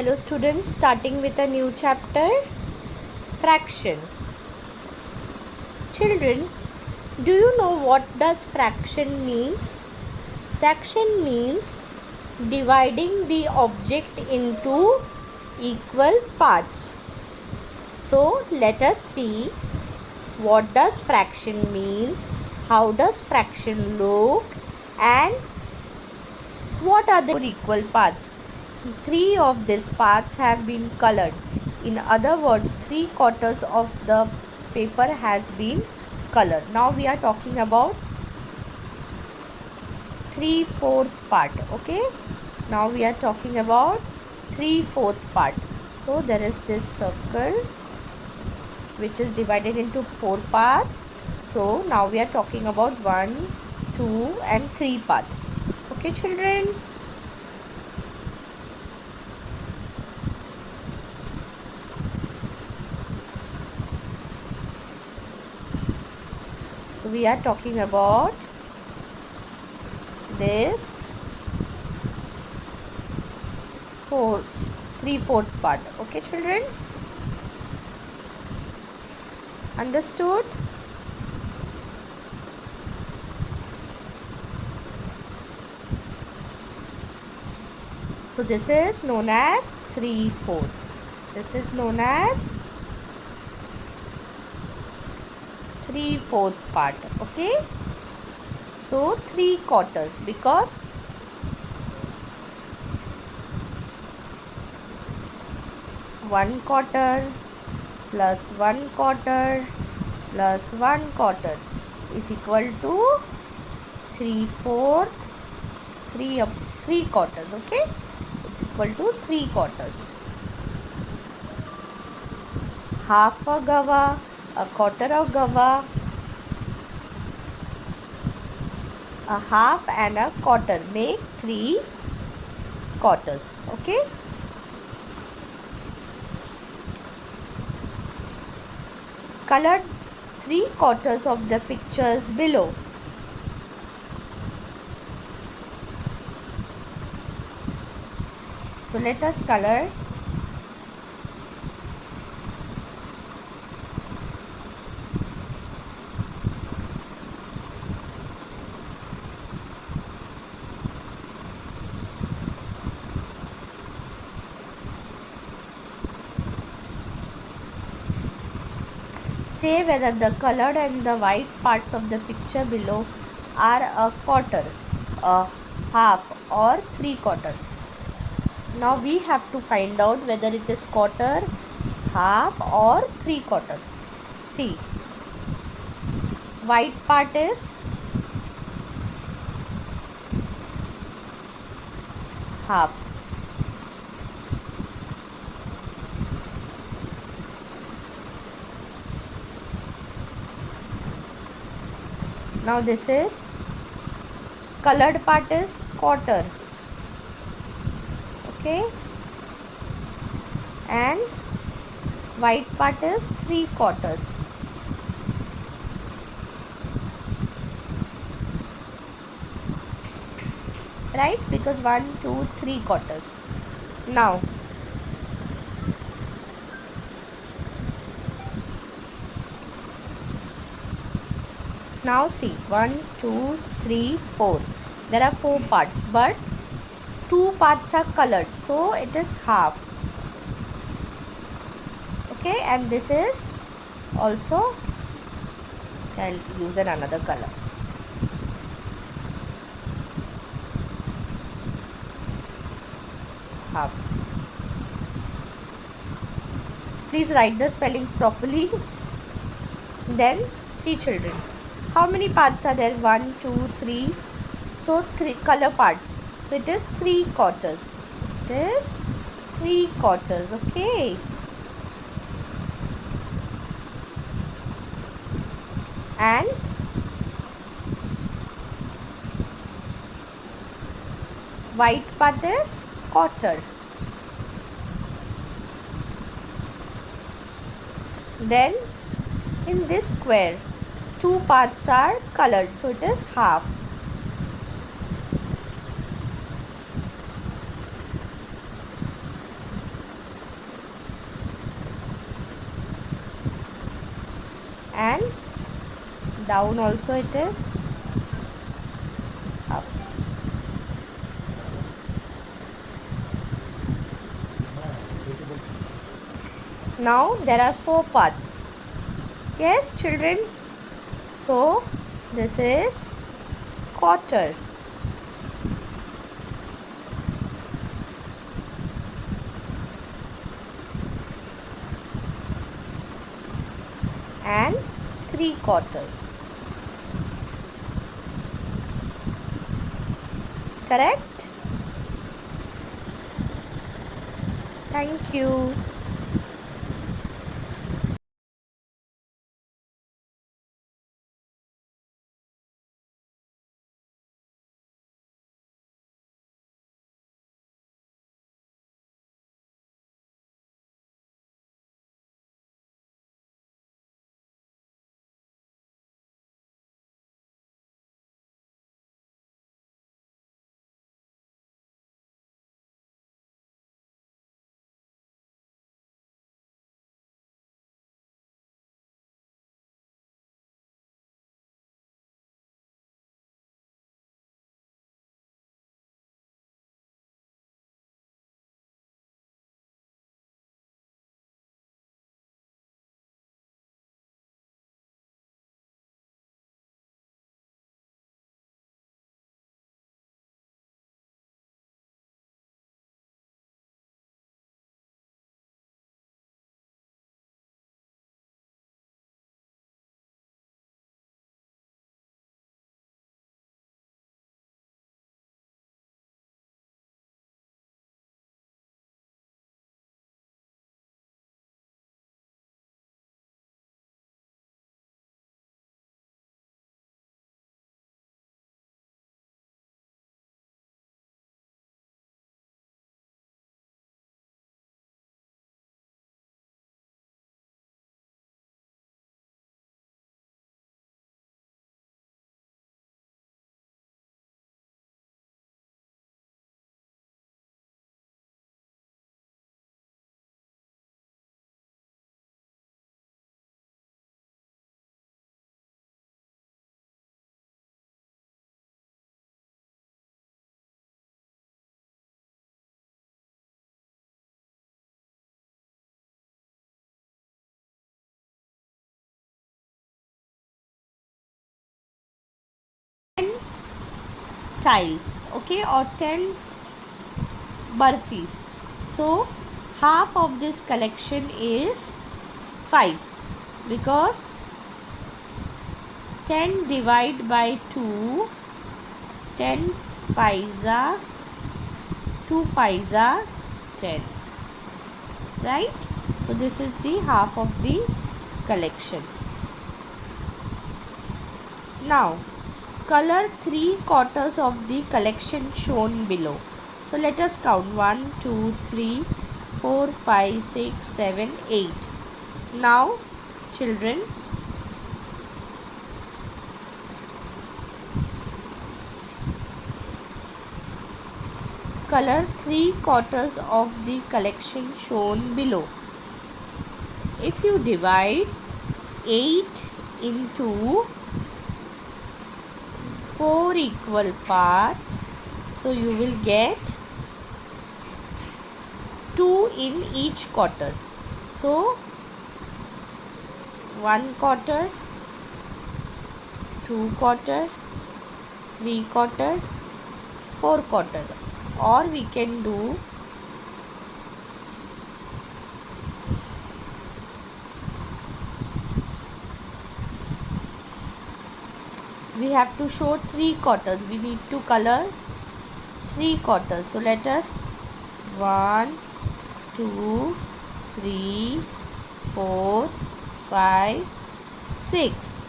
Hello students, starting with a new chapter, fraction. Children, do you know what does fraction means? Fraction means dividing the object into equal parts. So let us see what does fraction means, how does fraction look, and what are the equal parts. 3 of these parts have been colored. In other words, 3/4 of the paper has been colored. Now we are talking about 3/4 part. Okay. Now we are talking about 3/4 part. So there is this circle which is divided into 4 parts. So now we are talking about 1, 2 and 3 parts. Okay children. So we are talking about this 3/4 part. Okay children, understood? So this is known as 3/4. This is known as 3/4 part. Okay, so 3/4 because one quarter plus 1/4 plus 1/4 is equal to 3/4. 3/4. Okay, it's equal to 3/4. Half a gawa, a quarter of gawa, a half and a quarter make 3/4. Okay, colored 3/4 of the pictures below. So let us color say whether the colored and the white parts of the picture below are a quarter, a half or 3/4. Now we have to find out whether it is quarter, half or 3/4. See, white part is half. Now this is colored part is quarter. Okay, and white part is 3/4. Right, because 1, 2, 3/4. Now see 1, 2, 3, 4. There are 4 parts, but 2 parts are colored, so it is half. Okay, and this is also, I'll use another color. Half. Please write the spellings properly. Then see children, how many parts are there? 1, 2, 3. So 3 color parts. So it is 3/4. It is 3/4. Okay. And white part is quarter. Then in this square, 2 parts are colored, so it is half. and down also it is up. Now there are 4 parts. Yes, children. So this is quarter. And 3 quarters. Correct? Thank you. Tiles, okay, or 10 burfis. So half of this collection is 5, because 10 divided by 2, 10 fives are 2 fives are 10, right? So this is the half of the collection. Now color 3 quarters of the collection shown below. So let us count 1, 2, 3, 4, 5, 6, 7, 8. Now children, color 3 quarters of the collection shown below. If you divide 8 into 4 equal parts, so you will get 2 in each quarter. So 1 quarter, 2 quarter, 3 quarter, 4 quarter, or we can do we have to show 3 quarters. We need to color 3 quarters. So let us 1, 2, 3, 4, 5, 6.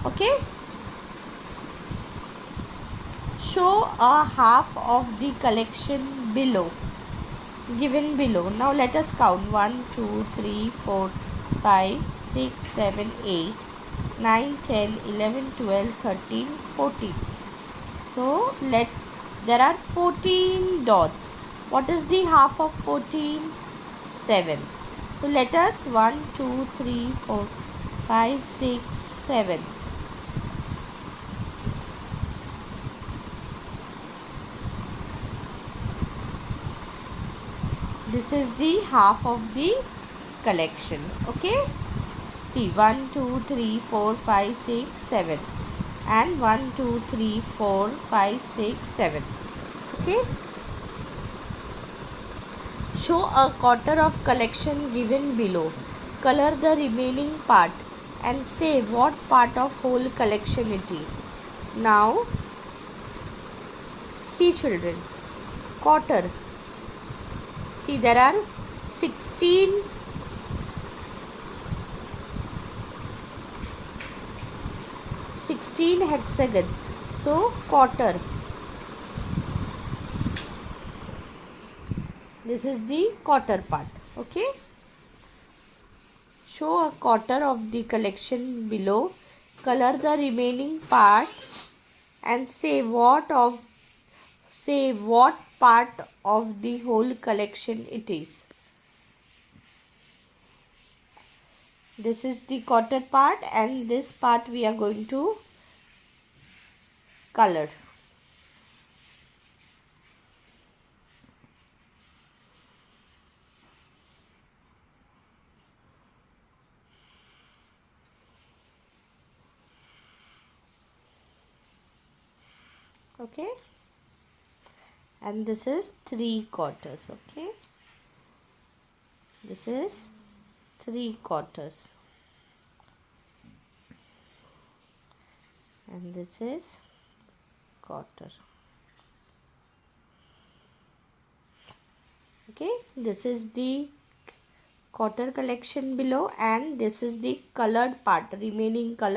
Okay. Show a half of the collection below, given below. Now let us count 1, 2, 3, 4, 5, 6, 7, 8, 9, 10, 11, 12, 13, 14. So there are 14 dots. What is the half of 14? 7. So let us 1, 2, 3, 4, 5, 6, 7. This is the half of the collection. Okay. See, 1, 2, 3, 4, 5, 6, 7. And 1, 2, 3, 4, 5, 6, 7. Okay. Show a quarter of collection given below. Color the remaining part and say what part of whole collection it is. Now, see children, quarter. See, there are 16 hexagon. So, quarter. This is the quarter part. Okay. Show a quarter of the collection below. Color the remaining part and say what part of the whole collection it is. This is the quarter part and this part we are going to color. Okay, and this is 3 quarters. Okay, this is 3 quarters and this is quarter. Okay, this is the quarter collection below and this is the colored part, remaining color.